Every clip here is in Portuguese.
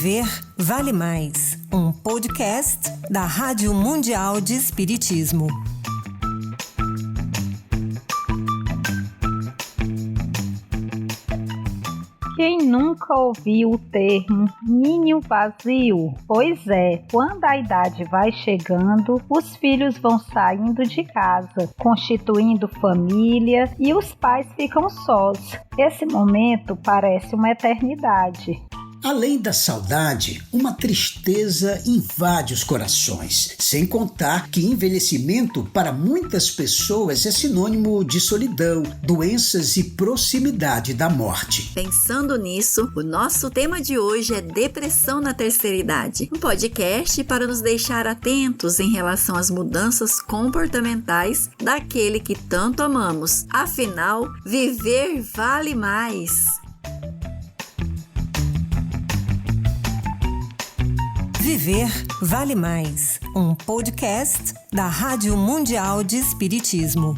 Viver Vale Mais, um podcast da Rádio Mundial de Espiritismo. Quem nunca ouviu o termo ninho vazio? Pois é, quando a idade vai chegando, os filhos vão saindo de casa, constituindo família e os pais ficam sós. Esse momento parece uma eternidade. Além da saudade, uma tristeza invade os corações, sem contar que envelhecimento para muitas pessoas é sinônimo de solidão, doenças e proximidade da morte. Pensando nisso, o nosso tema de hoje é depressão na terceira idade, um podcast para nos deixar atentos em relação às mudanças comportamentais daquele que tanto amamos. Afinal, viver vale mais. Viver Vale Mais, um podcast da Rádio Mundial de Espiritismo.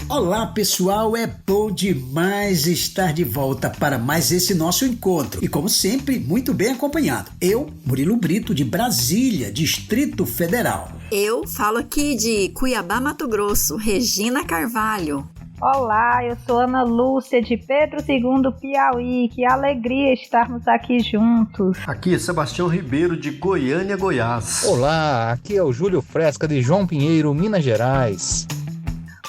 Olá pessoal, é bom demais estar de volta para mais esse nosso encontro e como sempre, muito bem acompanhado. Eu, Murilo Brito de Brasília, Distrito Federal. Eu falo aqui de Cuiabá, Mato Grosso, Regina Carvalho. Olá, eu sou Ana Lúcia de Pedro II, Piauí. Que alegria estarmos aqui juntos. Aqui é Sebastião Ribeiro de Goiânia, Goiás. Olá, aqui é o Júlio Fresca de João Pinheiro, Minas Gerais.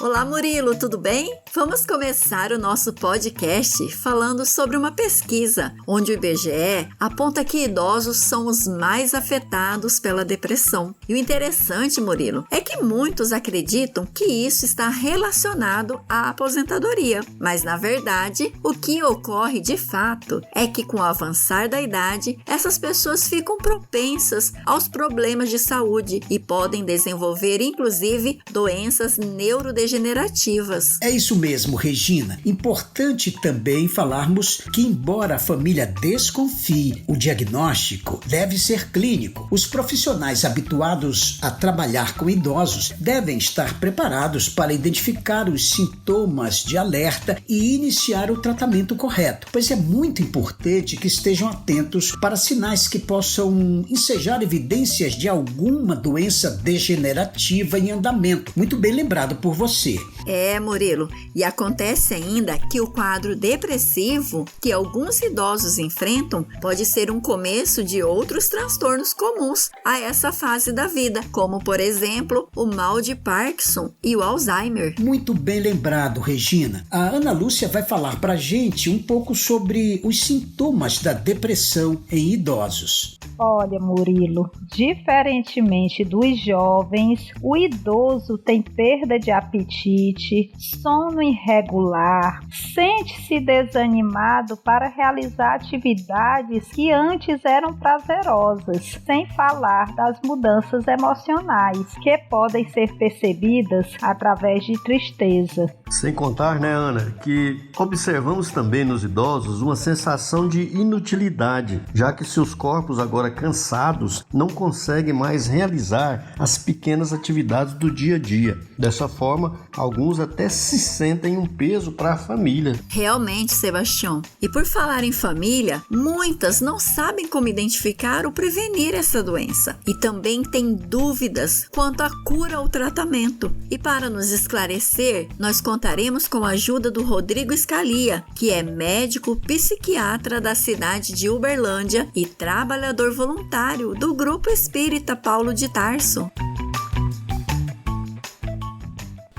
Olá Murilo, tudo bem? Vamos começar o nosso podcast falando sobre uma pesquisa, onde o IBGE aponta que idosos são os mais afetados pela depressão. E o interessante, Murilo, é que muitos acreditam que isso está relacionado à aposentadoria. Mas, na verdade, o que ocorre de fato é que com o avançar da idade, essas pessoas ficam propensas aos problemas de saúde e podem desenvolver, inclusive, doenças neurodegenerativas. É isso mesmo, Regina. Importante também falarmos que, embora a família desconfie, o diagnóstico deve ser clínico. Os profissionais habituados a trabalhar com idosos devem estar preparados para identificar os sintomas de alerta e iniciar o tratamento correto, pois é muito importante que estejam atentos para sinais que possam ensejar evidências de alguma doença degenerativa em andamento. Muito bem lembrado por você. É, Murilo, e acontece ainda que o quadro depressivo que alguns idosos enfrentam pode ser um começo de outros transtornos comuns a essa fase da vida, como, por exemplo, o mal de Parkinson e o Alzheimer. Muito bem lembrado, Regina. A Ana Lúcia vai falar pra gente um pouco sobre os sintomas da depressão em idosos. Olha, Murilo, diferentemente dos jovens, o idoso tem perda de apetite, sono irregular, sente-se desanimado para realizar atividades que antes eram prazerosas, sem falar das mudanças emocionais que podem ser percebidas através de tristeza. Sem contar, né, Ana, que observamos também nos idosos uma sensação de inutilidade, já que seus corpos agora cansados não conseguem mais realizar as pequenas atividades do dia a dia. Dessa forma, alguns até se sentem um peso para a família. Realmente, Sebastião. E por falar em família, muitas não sabem como identificar ou prevenir essa doença. E também têm dúvidas quanto à cura ou tratamento. E para nos esclarecer, nós contaremos com a ajuda do Rodrigo Scalia, que é médico psiquiatra da cidade de Uberlândia e trabalhador voluntário do Grupo Espírita Paulo de Tarso.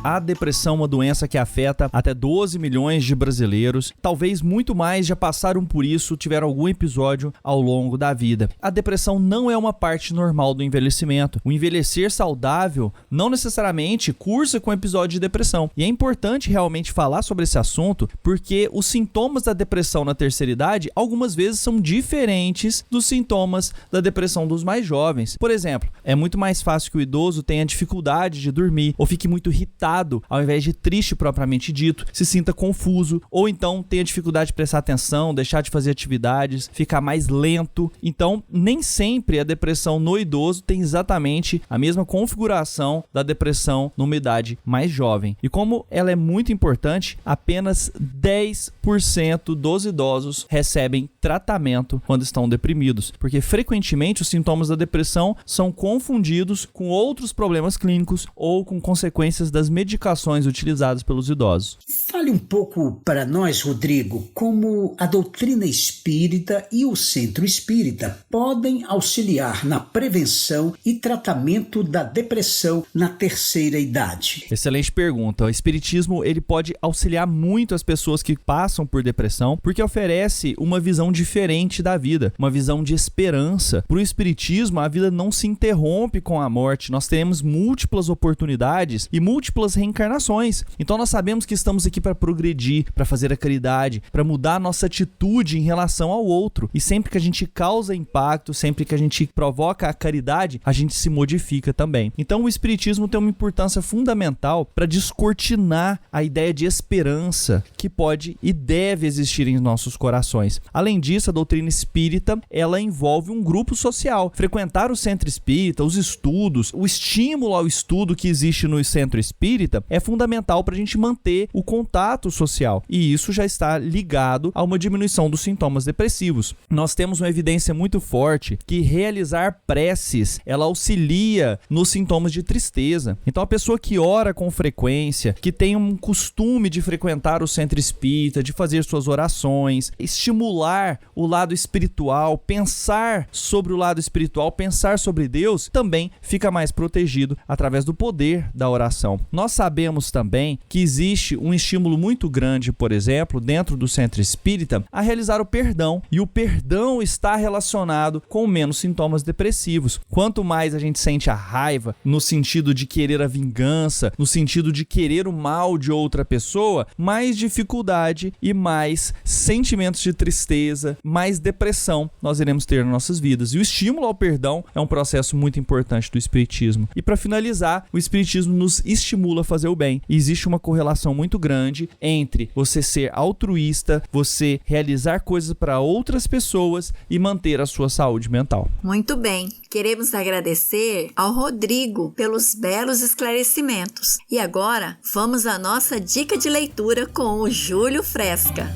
A depressão é uma doença que afeta até 12 milhões de brasileiros. Talvez muito mais já passaram por isso, tiveram algum episódio ao longo da vida. A depressão não é uma parte normal do envelhecimento. O envelhecer saudável não necessariamente cursa com episódio de depressão. E é importante realmente falar sobre esse assunto, porque os sintomas da depressão na terceira idade algumas vezes são diferentes dos sintomas da depressão dos mais jovens. Por exemplo, é muito mais fácil que o idoso tenha dificuldade de dormir ou fique muito irritado irritado ao invés de triste propriamente dito, se sinta confuso, ou então tenha dificuldade de prestar atenção, deixar de fazer atividades, ficar mais lento. Então, nem sempre a depressão no idoso tem exatamente a mesma configuração da depressão numa idade mais jovem. E como ela é muito importante, apenas 10% dos idosos recebem tratamento quando estão deprimidos, porque frequentemente os sintomas da depressão são confundidos com outros problemas clínicos ou com consequências das medicações utilizadas pelos idosos. Fale um pouco para nós, Rodrigo, como a doutrina espírita e o centro espírita podem auxiliar na prevenção e tratamento da depressão na terceira idade. Excelente pergunta. O espiritismo ele pode auxiliar muito as pessoas que passam por depressão, porque oferece uma visão diferente da vida, uma visão de esperança. Para o espiritismo, a vida não se interrompe com a morte. Nós teremos múltiplas oportunidades e múltiplas reencarnações. Então nós sabemos que estamos aqui para progredir, para fazer a caridade, para mudar a nossa atitude em relação ao outro. E sempre que a gente causa impacto, sempre que a gente provoca a caridade, a gente se modifica também. Então o espiritismo tem uma importância fundamental para descortinar a ideia de esperança que pode e deve existir em nossos corações. Além disso, a doutrina espírita, ela envolve um grupo social. Frequentar o centro espírita, os estudos, o estímulo ao estudo que existe no centro espírita é fundamental para a gente manter o contato social. E isso já está ligado a uma diminuição dos sintomas depressivos. Nós temos uma evidência muito forte que realizar preces, ela auxilia nos sintomas de tristeza. Então a pessoa que ora com frequência, que tem um costume de frequentar o centro espírita, de fazer suas orações, estimular o lado espiritual, pensar sobre o lado espiritual, pensar sobre Deus, também fica mais protegido através do poder da oração. Nós sabemos também que existe um estímulo muito grande, por exemplo, dentro do centro espírita, a realizar o perdão. E o perdão está relacionado com menos sintomas depressivos. Quanto mais a gente sente a raiva, no sentido de querer a vingança, no sentido de querer o mal de outra pessoa, mais dificuldade e mais sentimentos de tristeza, mais depressão nós iremos ter nas nossas vidas. E o estímulo ao perdão é um processo muito importante do espiritismo. E para finalizar, o espiritismo nos estimula a fazer o bem. E existe uma correlação muito grande entre você ser altruísta, você realizar coisas para outras pessoas e manter a sua saúde mental. Muito bem. Queremos agradecer ao Rodrigo pelos belos esclarecimentos. E agora, vamos à nossa dica de leitura com o Júlio Fresca.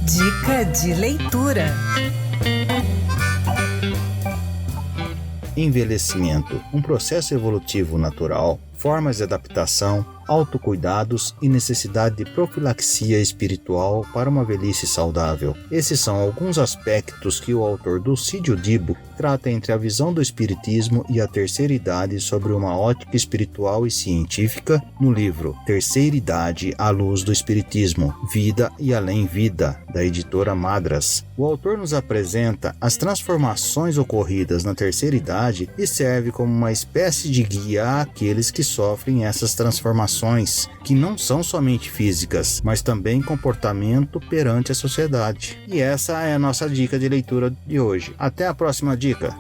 Dica de leitura. Envelhecimento, um processo evolutivo natural, formas de adaptação, autocuidados e necessidade de profilaxia espiritual para uma velhice saudável. Esses são alguns aspectos que o autor Dulcídio Dibo trata entre a visão do espiritismo e a terceira idade sobre uma ótica espiritual e científica no livro Terceira Idade à Luz do Espiritismo, Vida e Além Vida, da editora Madras. O autor nos apresenta as transformações ocorridas na terceira idade e serve como uma espécie de guia àqueles que sofrem essas transformações, que não são somente físicas, mas também comportamento perante a sociedade. E essa é a nossa dica de leitura de hoje. Até a próxima dica!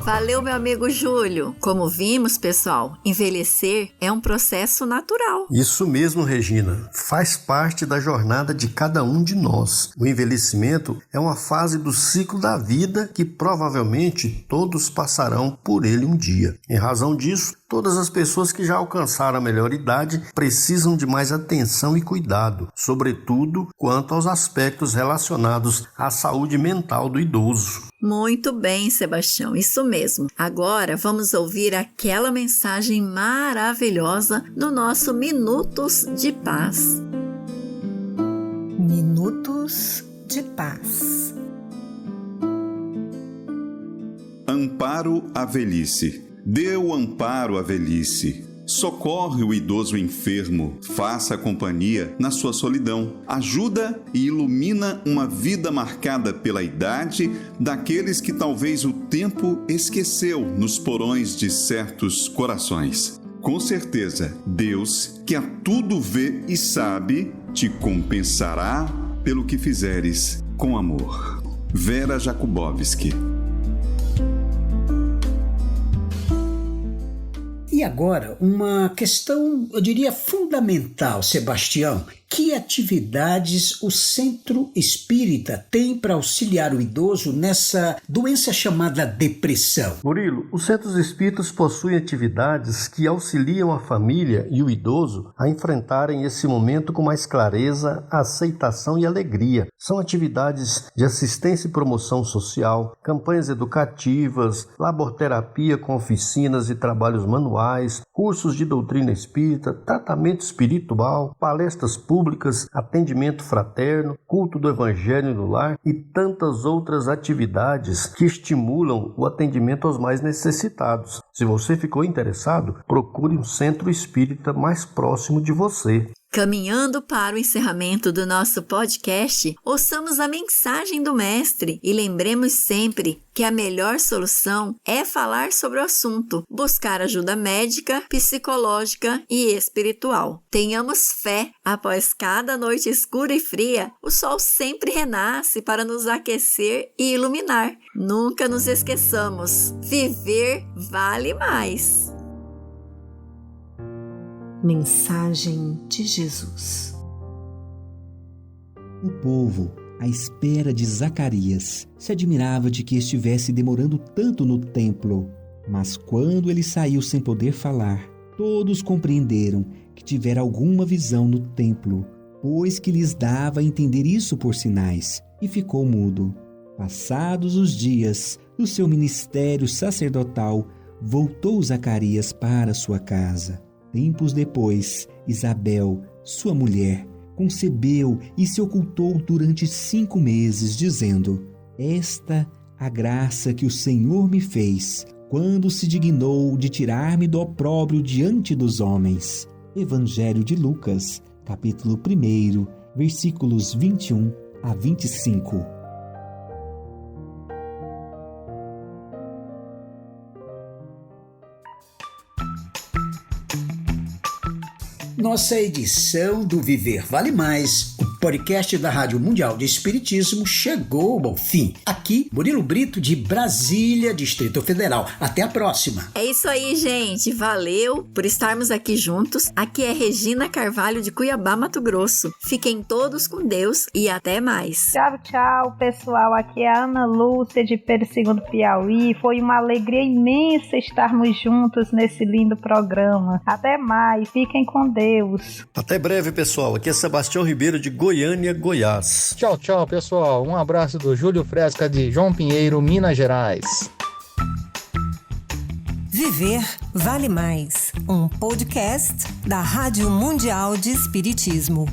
Valeu, meu amigo Júlio. Como vimos, pessoal, envelhecer é um processo natural. Isso mesmo, Regina. Faz parte da jornada de cada um de nós. O envelhecimento é uma fase do ciclo da vida que provavelmente todos passarão por ele um dia. Em razão disso, todas as pessoas que já alcançaram a melhor idade precisam de mais atenção e cuidado, sobretudo quanto aos aspectos relacionados à saúde mental do idoso. Muito bem, Sebastião, isso mesmo. Agora vamos ouvir aquela mensagem maravilhosa do nosso Minutos de Paz. Minutos de Paz. Amparo à velhice. Dê o amparo à velhice. Socorre o idoso enfermo, faça companhia na sua solidão, ajuda e ilumina uma vida marcada pela idade daqueles que talvez o tempo esqueceu nos porões de certos corações. Com certeza, Deus, que a tudo vê e sabe, te compensará pelo que fizeres com amor. Vera Jakubowski. E agora, uma questão, eu diria, fundamental, Sebastião. Que atividades o Centro Espírita tem para auxiliar o idoso nessa doença chamada depressão? Murilo, os Centros Espíritas possuem atividades que auxiliam a família e o idoso a enfrentarem esse momento com mais clareza, aceitação e alegria. São atividades de assistência e promoção social, campanhas educativas, laborterapia com oficinas e trabalhos manuais, cursos de doutrina espírita, tratamento espiritual, palestras públicas, atendimento fraterno, culto do evangelho no lar e tantas outras atividades que estimulam o atendimento aos mais necessitados. Se você ficou interessado, procure um centro espírita mais próximo de você. Caminhando para o encerramento do nosso podcast, ouçamos a mensagem do Mestre e lembremos sempre que a melhor solução é falar sobre o assunto, buscar ajuda médica, psicológica e espiritual. Tenhamos fé, após cada noite escura e fria, o sol sempre renasce para nos aquecer e iluminar. Nunca nos esqueçamos, viver vale mais. Mensagem de Jesus. O povo, à espera de Zacarias, se admirava de que estivesse demorando tanto no templo. Mas quando ele saiu sem poder falar, todos compreenderam que tivera alguma visão no templo, pois que lhes dava a entender isso por sinais, e ficou mudo. Passados os dias do seu ministério sacerdotal, voltou Zacarias para sua casa. Tempos depois, Isabel, sua mulher, concebeu e se ocultou durante 5 meses, dizendo: Esta a graça que o Senhor me fez, quando se dignou de tirar-me do opróbrio diante dos homens. Evangelho de Lucas, capítulo 1, versículos 21 a 25. Nossa edição do Viver Vale Mais, o podcast da Rádio Mundial de Espiritismo, chegou ao fim. Aqui, Murilo Brito, de Brasília, Distrito Federal. Até a próxima. É isso aí, gente. Valeu por estarmos aqui juntos. Aqui é Regina Carvalho, de Cuiabá, Mato Grosso. Fiquem todos com Deus e até mais. Tchau, tchau, pessoal. Aqui é a Ana Lúcia, de Pedro II, Piauí. Foi uma alegria imensa estarmos juntos nesse lindo programa. Até mais. Fiquem com Deus. Até breve, pessoal. Aqui é Sebastião Ribeiro, de Goiânia, Goiás. Tchau, tchau, pessoal. Um abraço do Júlio Fresca, de João Pinheiro, Minas Gerais. Viver Vale Mais, um podcast da Rádio Mundial de Espiritismo.